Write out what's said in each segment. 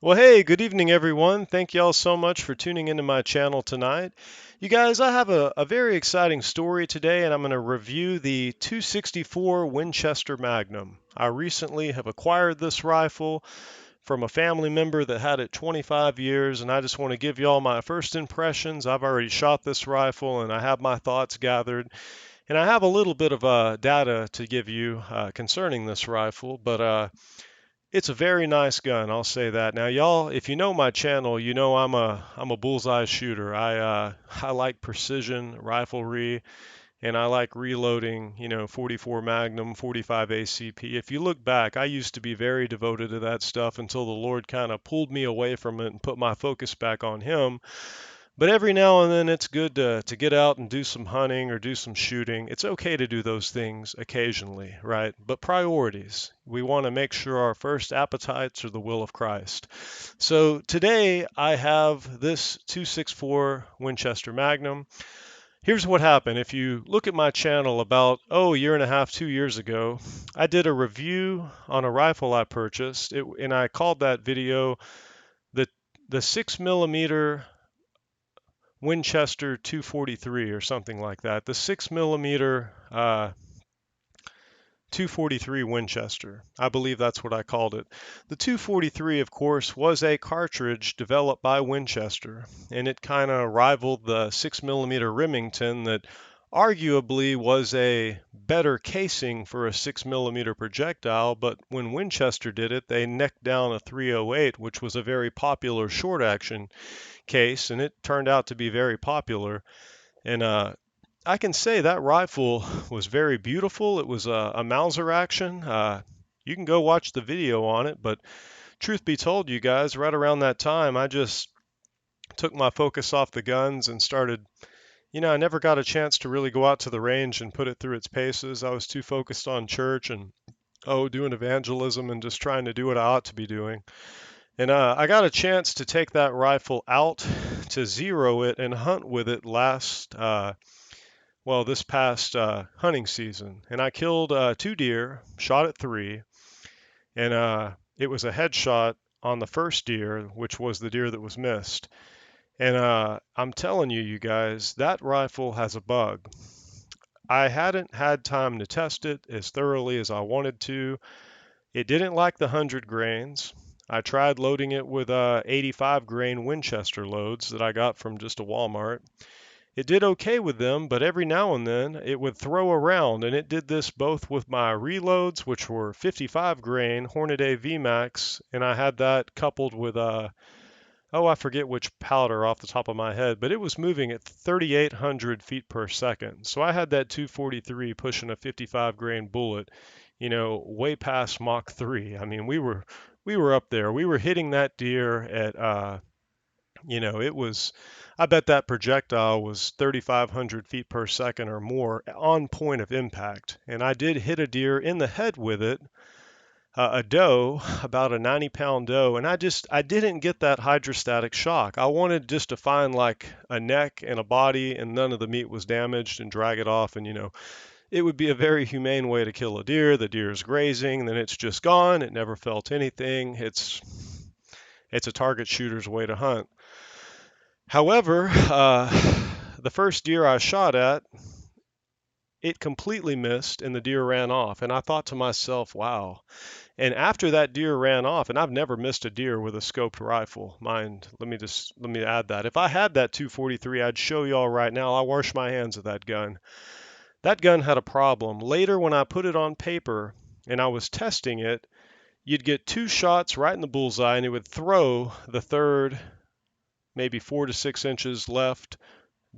Well, hey, good evening, everyone. Thank y'all so much for tuning into my channel tonight. You guys, I have a very exciting story today, and I'm going to review the 264 Winchester Magnum. I recently have acquired this rifle from a family member that had it 25 years, and I just want to give y'all my first impressions. I've already shot this rifle, and I have my thoughts gathered, and I have a little bit of data to give you concerning this rifle, but it's a very nice gun, I'll say that. Now, y'all, if you know my channel, you know I'm a bullseye shooter. I like precision riflery, and I like reloading, 44 Magnum, 45 ACP. If you look back, I used to be very devoted to that stuff until the Lord kind of pulled me away from it and put my focus back on Him. But every now and then it's good to get out and do some hunting or do some shooting. It's okay to do those things occasionally, right? But priorities. We want to make sure our first appetites are the will of Christ. So today I have this 264 Winchester Magnum. Here's what happened. If you look at my channel about, a year and a half, 2 years ago, I did a review on a rifle I purchased, and I called that video the the 6 millimeter Winchester 243 or something like that. The 6 millimeter 243 Winchester. I believe that's what I called it. The 243, of course, was a cartridge developed by Winchester, and it kind of rivaled the 6 millimeter Remington that arguably was a better casing for a 6 millimeter projectile, but when Winchester did it, they necked down a 308, which was a very popular short action case, and it turned out to be very popular. And I can say that rifle was very beautiful. It was a Mauser action. You can go watch the video on it, but truth be told, you guys, right around that time, I just took my focus off the guns and started. I never got a chance to really go out to the range and put it through its paces. I was too focused on church and, doing evangelism and just trying to do what I ought to be doing. And I got a chance to take that rifle out to zero it and hunt with it this past hunting season. And I killed two deer, shot at three, and it was a headshot on the first deer, which was the deer that was missed. And I'm telling you, you guys, that rifle has a bug. I hadn't had time to test it as thoroughly as I wanted to. It didn't like the 100 grains. I tried loading it with 85 grain Winchester loads that I got from just a Walmart. It did okay with them, but every now and then it would throw around, and it did this both with my reloads, which were 55 grain Hornady VMAX, and I had that coupled with I forget which powder off the top of my head, but it was moving at 3,800 feet per second. So I had that 243 pushing a 55 grain bullet, way past Mach 3. I mean, we were up there. We were hitting that deer at it was, I bet that projectile was 3,500 feet per second or more on point of impact. And I did hit a deer in the head with it, a doe, about a 90-pound doe, and I didn't get that hydrostatic shock. I wanted just to find like a neck and a body and none of the meat was damaged and drag it off. And, it would be a very humane way to kill a deer. The deer is grazing, then it's just gone. It never felt anything. It's a target shooter's way to hunt. However, the first deer I shot at, it completely missed and the deer ran off. And I thought to myself, wow. And after that deer ran off, and I've never missed a deer with a scoped rifle. Mind, let me add that. If I had that 243, I'd show y'all right now. I wash my hands of that gun. That gun had a problem. Later, when I put it on paper and I was testing it, you'd get two shots right in the bullseye, and it would throw the third maybe 4 to 6 inches left,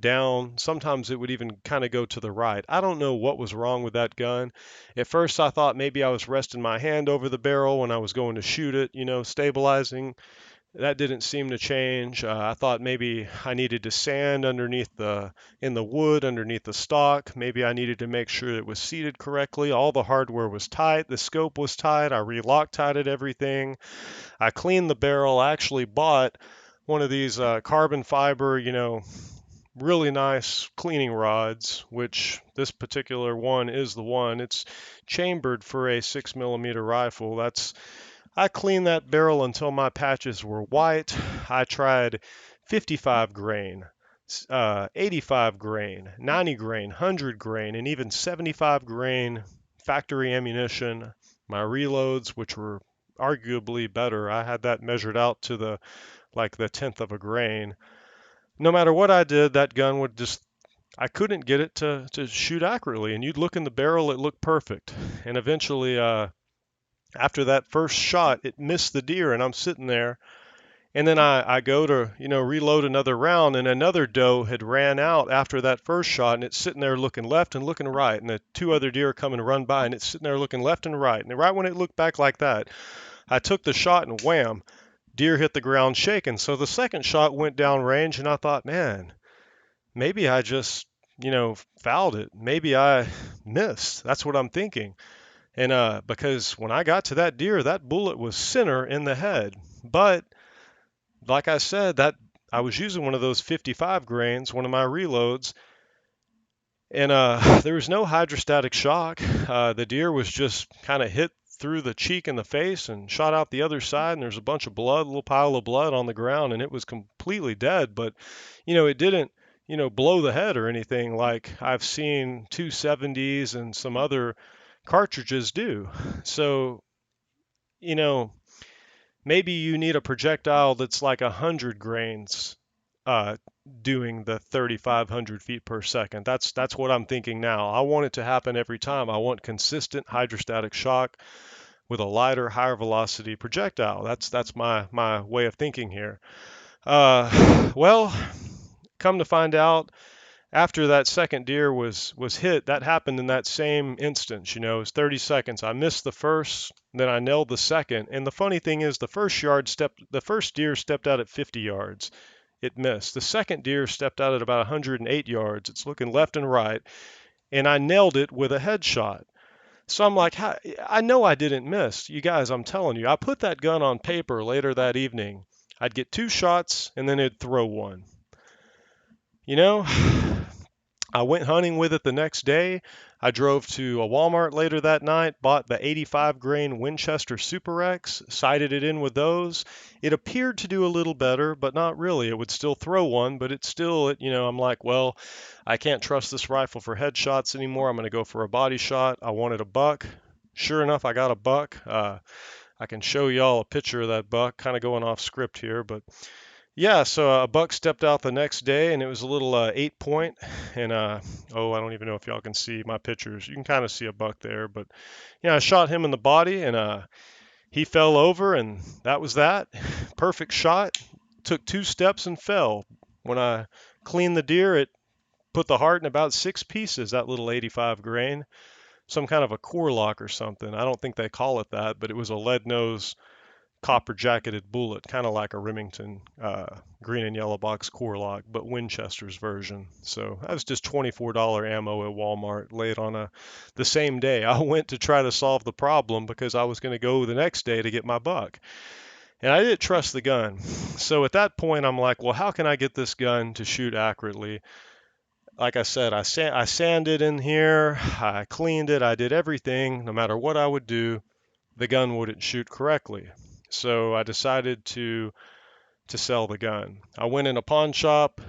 down. Sometimes it would even kind of go to the right. I don't know what was wrong with that gun. At first, I thought maybe I was resting my hand over the barrel when I was going to shoot it, stabilizing. That didn't seem to change. I thought maybe I needed to sand in the wood underneath the stock. Maybe I needed to make sure it was seated correctly. All the hardware was tight. The scope was tight. I re-Loctited everything. I cleaned the barrel. I actually bought one of these carbon fiber, really nice cleaning rods, which this particular one is the one. It's chambered for a 6 millimeter rifle. That's I cleaned that barrel until my patches were white. I tried 55 grain, 85 grain, 90 grain, 100 grain, and even 75 grain factory ammunition. My reloads, which were arguably better, I had that measured out to the tenth of a grain. No matter what I did, that gun would just I couldn't get it to shoot accurately. And you'd look in the barrel, it looked perfect. And eventually, after that first shot, it missed the deer, and I'm sitting there. And then I go to, reload another round, and another doe had ran out after that first shot, and it's sitting there looking left and looking right, and the two other deer come and run by, and it's sitting there looking left and right. And right when it looked back like that, I took the shot, and wham, deer hit the ground shaking. So the second shot went down range, and I thought, man, maybe I just, fouled it. Maybe I missed. That's what I'm thinking. And because when I got to that deer, that bullet was center in the head. But like I said, that I was using one of those 55 grains, one of my reloads, and there was no hydrostatic shock. The deer was just kind of hit through the cheek and the face and shot out the other side, and there's a bunch of blood, a little pile of blood on the ground, and it was completely dead. But it didn't, blow the head or anything like I've seen 270s and some other cartridges do. So, you know, maybe you need a projectile that's like 100 grains uh, doing the 3,500 feet per second. That's what I'm thinking now. I want it to happen every time. I want consistent hydrostatic shock with a lighter, higher velocity projectile. That's my way of thinking here. Well, come to find out, after that second deer was hit, that happened in that same instance. It was 30 seconds. I missed the first, then I nailed the second. And the funny thing is, the first deer stepped out at 50 yards. It missed. The second deer stepped out at about 108 yards. It's looking left and right, and I nailed it with a headshot. So I'm like, I know I didn't miss. You guys, I'm telling you, I put that gun on paper later that evening. I'd get two shots, and then it'd throw one. You know, I went hunting with it the next day. I drove to a Walmart later that night, bought the 85 grain Winchester Super X, sighted it in with those. It appeared to do a little better, but not really. It would still throw one, but it still, I'm like, well, I can't trust this rifle for headshots anymore. I'm going to go for a body shot. I wanted a buck. Sure enough, I got a buck. I can show y'all a picture of that buck, kind of going off script here, but yeah, so a buck stepped out the next day, and it was a little 8 point. And oh, I don't even know if y'all can see my pictures. You can kind of see a buck there, but yeah, I shot him in the body, and he fell over, and that was that. Perfect shot. Took 2 steps and fell. When I cleaned the deer, it put the heart in about 6 pieces. That little 85 grain, some kind of a core lock or something. I don't think they call it that, but it was a lead nose copper jacketed bullet, kind of like a Remington green and yellow box core lock, but Winchester's version. So that was just $24 ammo at Walmart late on the same day. I went to try to solve the problem because I was going to go the next day to get my buck. And I didn't trust the gun. So at that point, I'm like, well, how can I get this gun to shoot accurately? Like I said, I sanded in here, I cleaned it, I did everything. No matter what I would do, the gun wouldn't shoot correctly. So I decided to sell the gun. I went in a pawn shop.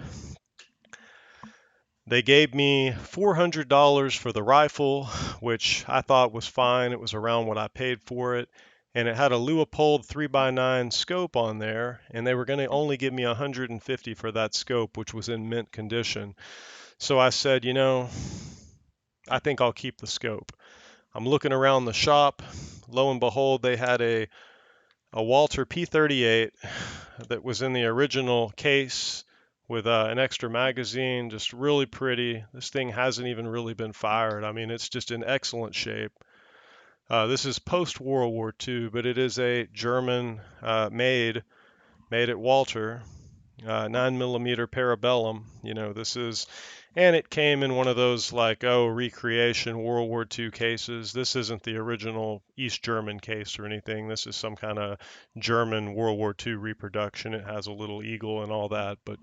They gave me $400 for the rifle, which I thought was fine. It was around what I paid for it. And it had a Leupold 3x9 scope on there, and they were going to only give me $150 for that scope, which was in mint condition. So I said, I think I'll keep the scope. I'm looking around the shop. Lo and behold, they had a Walter P38 that was in the original case with an extra magazine, just really pretty. This thing hasn't even really been fired. I mean, it's just in excellent shape. This is post World War II, but it is a German made at Walter, 9mm Parabellum. And it came in one of those recreation World War II cases. This isn't the original East German case or anything. This is some kind of German World War II reproduction. It has a little eagle and all that, but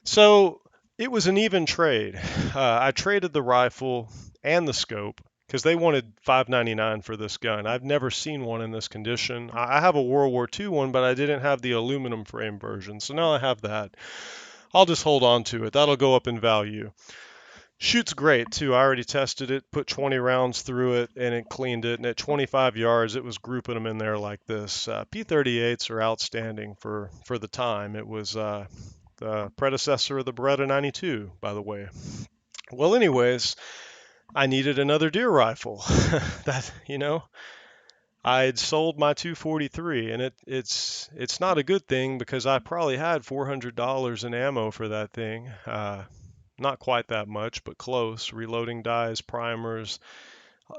So it was an even trade. I traded the rifle and the scope. because they wanted $599 for this gun. I've never seen one in this condition. I have a World War II one, but I didn't have the aluminum frame version. So now I have that. I'll just hold on to it. That'll go up in value. Shoots great too. I already tested it, put 20 rounds through it, and it cleaned it. And at 25 yards, it was grouping them in there like this. P38s are outstanding for the time. It was the predecessor of the Beretta 92, by the way. Well, anyways, I needed another deer rifle. That I had sold my 243, and it's not a good thing because I probably had $400 in ammo for that thing. Not quite that much, but close. Reloading dies, primers,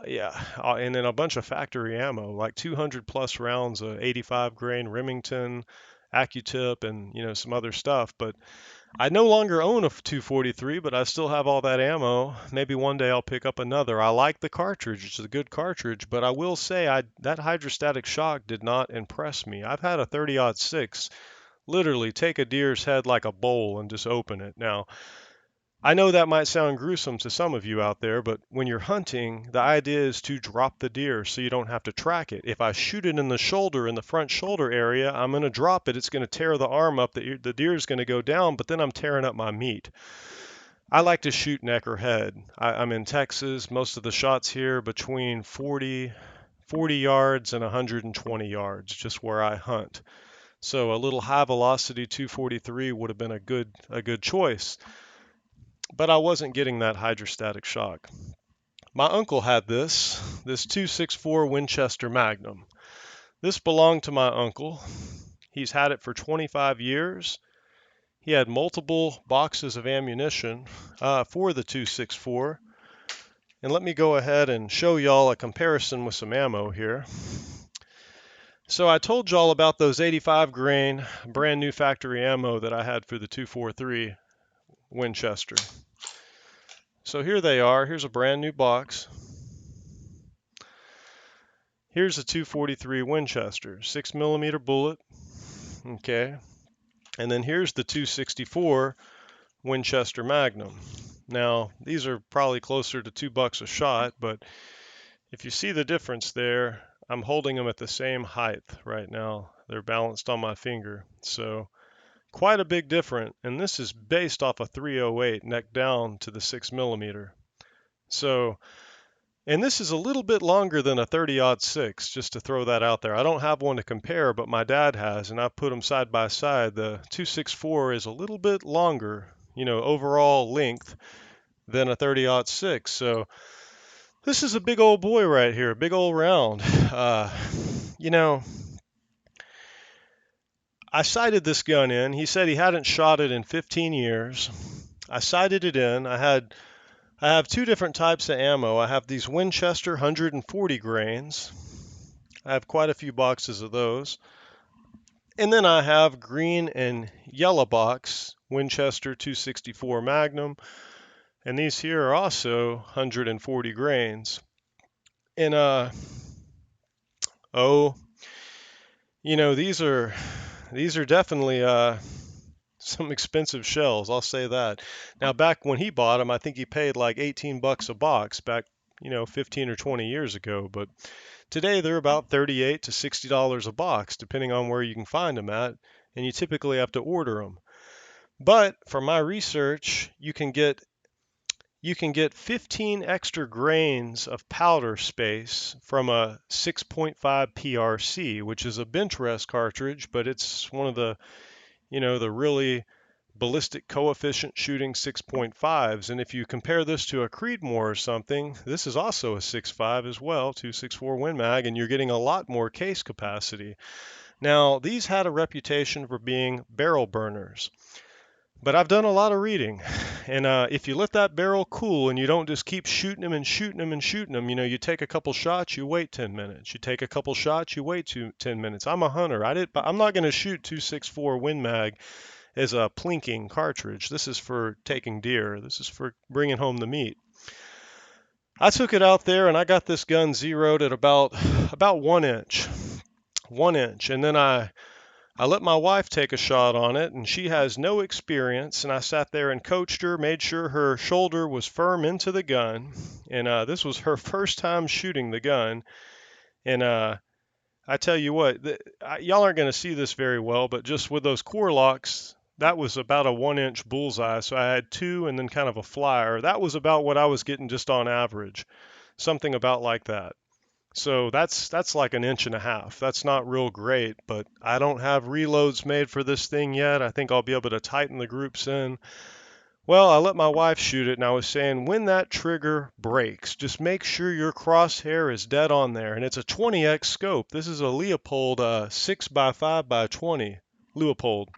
yeah, and then a bunch of factory ammo, like 200 plus rounds of 85 grain Remington, AccuTip, and some other stuff. But I no longer own a 243, but I still have all that ammo. Maybe one day I'll pick up another. I like the cartridge; it's a good cartridge, but I will say that hydrostatic shock did not impress me. I've had a 30-06 literally take a deer's head like a bowl and just open it. Now, I know that might sound gruesome to some of you out there, but when you're hunting, the idea is to drop the deer so you don't have to track it. If I shoot it in the shoulder, in the front shoulder area, I'm going to drop it. It's going to tear the arm up. The deer is going to go down, but then I'm tearing up my meat. I like to shoot neck or head. I'm in Texas. Most of the shots here between 40 yards and 120 yards, just where I hunt. So a little high velocity 243 would have been a good choice. But I wasn't getting that hydrostatic shock. My uncle had this 264 Winchester Magnum. This belonged to my uncle. He's had it for 25 years. He had multiple boxes of ammunition for the 264. And let me go ahead and show y'all a comparison with some ammo here. So I told y'all about those 85 grain brand new factory ammo that I had for the 243 Winchester. So here they are. Here's a brand new box. Here's a 243 Winchester, 6mm bullet. Okay. And then here's the 264 Winchester Magnum. Now, these are probably closer to $2 a shot, but if you see the difference there, I'm holding them at the same height right now. They're balanced on my finger. So quite a big difference. And this is based off a 308 neck down to the 6mm. So, and this is a little bit longer than a 30-06, just to throw that out there. I don't have one to compare, but my dad has, and I've put them side by side. The 264 is a little bit longer, overall length than a 30-06. So this is a big old boy right here, a big old round. I sighted this gun in. He said he hadn't shot it in 15 years. I sighted it in. I have two different types of ammo. I have these Winchester 140 grains. I have quite a few boxes of those. And then I have green and yellow box Winchester 264 Magnum. And these here are also 140 grains. And these are definitely some expensive shells, I'll say that. Now, back when he bought them, I think he paid like $18 a box back, 15 or 20 years ago. But today they're about $38 to $60 a box, depending on where you can find them at, and you typically have to order them. But for my research, you can get 15 extra grains of powder space from a 6.5 PRC, which is a bench rest cartridge, but it's one of the really ballistic coefficient shooting 6.5s. And if you compare this to a Creedmoor or something, this is also a 6.5 as well, 264 Win Mag, and you're getting a lot more case capacity. Now, these had a reputation for being barrel burners, but I've done a lot of reading, and if you let that barrel cool and you don't just keep shooting them and shooting them and shooting them, you take a couple shots, you wait 10 minutes. You take a couple shots, you wait 10 minutes. I'm a hunter. I'm not going to shoot 264 Win Mag as a plinking cartridge. This is for taking deer. This is for bringing home the meat. I took it out there and I got this gun zeroed at about 1 inch, and then I I let my wife take a shot on it, and she has no experience. And I sat there and coached her, made sure her shoulder was firm into the gun. And this was her first time shooting the gun. And I tell you what, y'all aren't going to see this very well, but just with those core locks, that was about a 1 inch bullseye. So I had two and then kind of a flyer. That was about what I was getting just on average, something about like that. So that's like an inch and a half. That's not real great, but I don't have reloads made for this thing yet. I think I'll be able to tighten the groups in. Well, I let my wife shoot it, and I was saying when that trigger breaks, just make sure your crosshair is dead on there. And it's a 20x scope. This is a Leopold 6x5x20 Leopold.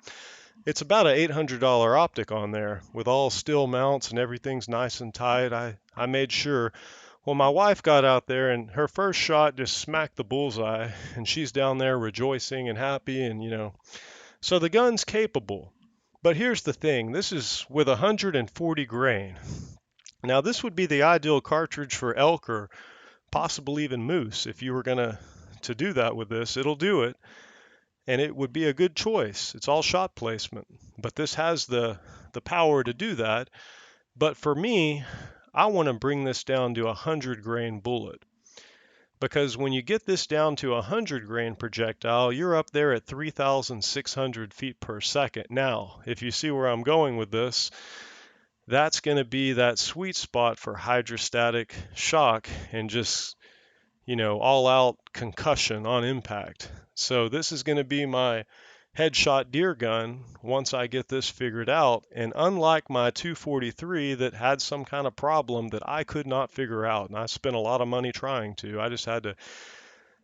It's about an $800 optic on there with all steel mounts and everything's nice and tight. I made sure. Well, my wife got out there and her first shot just smacked the bullseye, and she's down there rejoicing and happy, and so the gun's capable. But here's the thing, this is with 140 grain. Now this would be the ideal cartridge for elk or possibly even moose if you were gonna to do that with this. It'll do it, and it would be a good choice. It's all shot placement, but this has the power to do that. But for me, I want to bring this down to a 100 grain bullet. Because when you get this down to a 100 grain projectile, you're up there at 3,600 feet per second. Now, if you see where I'm going with this, that's going to be that sweet spot for hydrostatic shock and just, all out concussion on impact. So this is going to be my headshot deer gun once I get this figured out. And unlike my 243 that had some kind of problem that I could not figure out, and I spent a lot of money trying to, I just had to,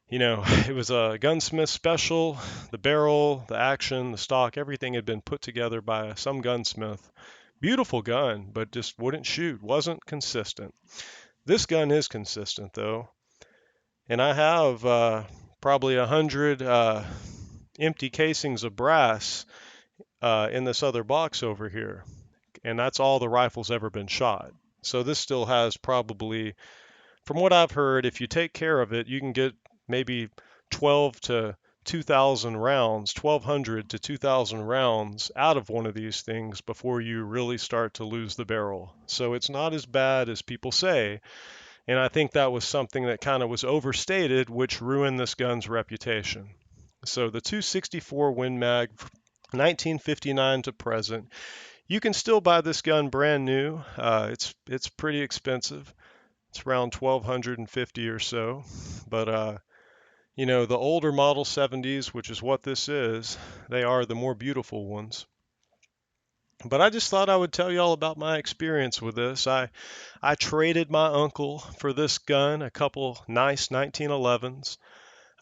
it was a gunsmith special. The barrel, the action, the stock, everything had been put together by some gunsmith. Beautiful gun, but just wouldn't shoot, wasn't consistent. This gun is consistent though, and I have probably 100 empty casings of brass in this other box over here, and that's all the rifle's ever been shot. So this still has probably, from what I've heard, if you take care of it, you can get maybe 12 to 2,000 rounds, 1,200 to 2,000 rounds out of one of these things before you really start to lose the barrel. So it's not as bad as people say. And I think that was something that kind of was overstated, which ruined this gun's reputation. So the 264 Win Mag, 1959 to present. You can still buy this gun brand new. It's pretty expensive. It's around 1,250 or so. But the older Model 70s, which is what this is, they are the more beautiful ones. But I just thought I would tell y'all about my experience with this. I traded my uncle for this gun, a couple nice 1911s.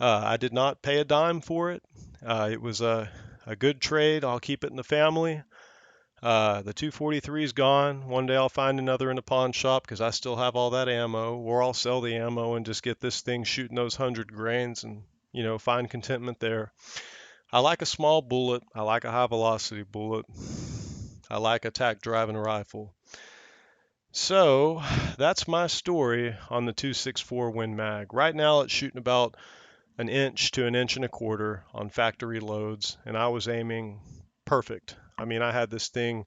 I did not pay a dime for it. It was a good trade. I'll keep it in the family. The 243 is gone. One day I'll find another in the pawn shop because I still have all that ammo, or I'll sell the ammo and just get this thing shooting those 100 grains and, find contentment there. I like a small bullet. I like a high velocity bullet. I like a tack driving rifle. So that's my story on the 264 Win Mag. Right now it's shooting about an inch to an inch and a quarter on factory loads, and I was aiming perfect. I mean, I had this thing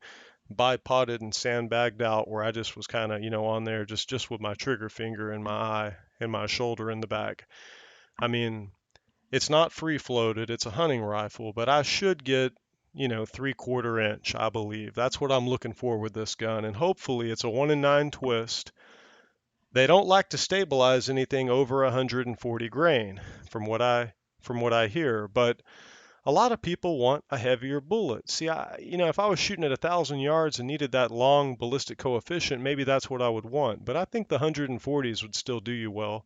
bipoded and sandbagged out where I just was kind of, on there just with my trigger finger and my eye and my shoulder in the back. I mean, it's not free floated, it's a hunting rifle, but I should get, 3/4 inch, I believe. That's what I'm looking for with this gun, and hopefully it's a 1 in 9 twist. They don't like to stabilize anything over 140 grain, from what I hear, but a lot of people want a heavier bullet. See, if I was shooting at 1,000 yards and needed that long ballistic coefficient, maybe that's what I would want. But I think the 140s would still do you well.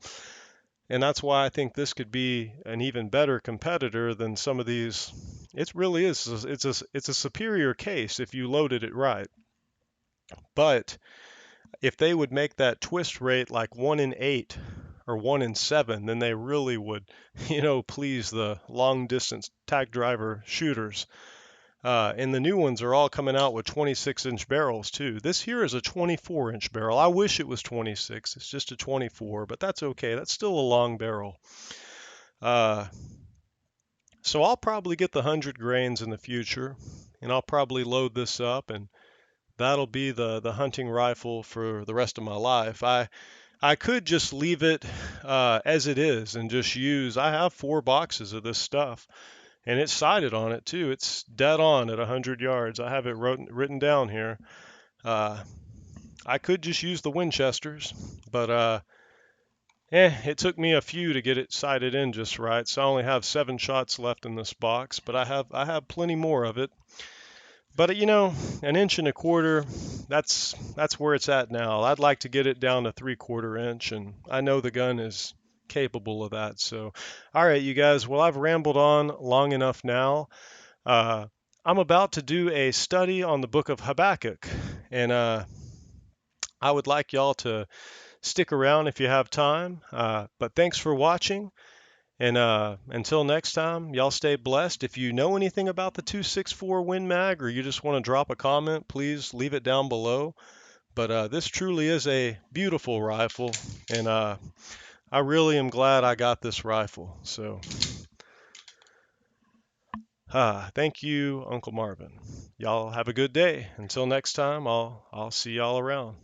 And that's why I think this could be an even better competitor than some of these. It really is. It's a superior case if you loaded it right. But if they would make that twist rate like 1 in 8 or 1 in 7, then they really would, please the long distance tack driver shooters. And the new ones are all coming out with 26-inch barrels too. This here is a 24-inch barrel. I wish it was 26. It's just a 24, but that's okay. That's still a long barrel. So I'll probably get the 100 grains in the future, and I'll probably load this up, and that'll be the hunting rifle for the rest of my life. I could just leave it as it is and just use. I have 4 boxes of this stuff, and it's sighted on it too. It's dead on at 100 yards. I have it written down here. Uh, I could just use the Winchesters, but it took me a few to get it sighted in just right. So I only have 7 shots left in this box, but I have plenty more of it. But you know, an inch and a quarter, that's where it's at now. I'd like to get it down to 3/4 inch, and I know the gun is capable of that. So, all right, you guys. Well, I've rambled on long enough now. Uh, I'm about to do a study on the book of Habakkuk, and I would like y'all to stick around if you have time. But thanks for watching. And until next time, y'all stay blessed. If you know anything about the 264 Win Mag, or you just want to drop a comment, please leave it down below. But this truly is a beautiful rifle, and I really am glad I got this rifle. So thank you, Uncle Marvin. Y'all have a good day. Until next time, I'll see y'all around.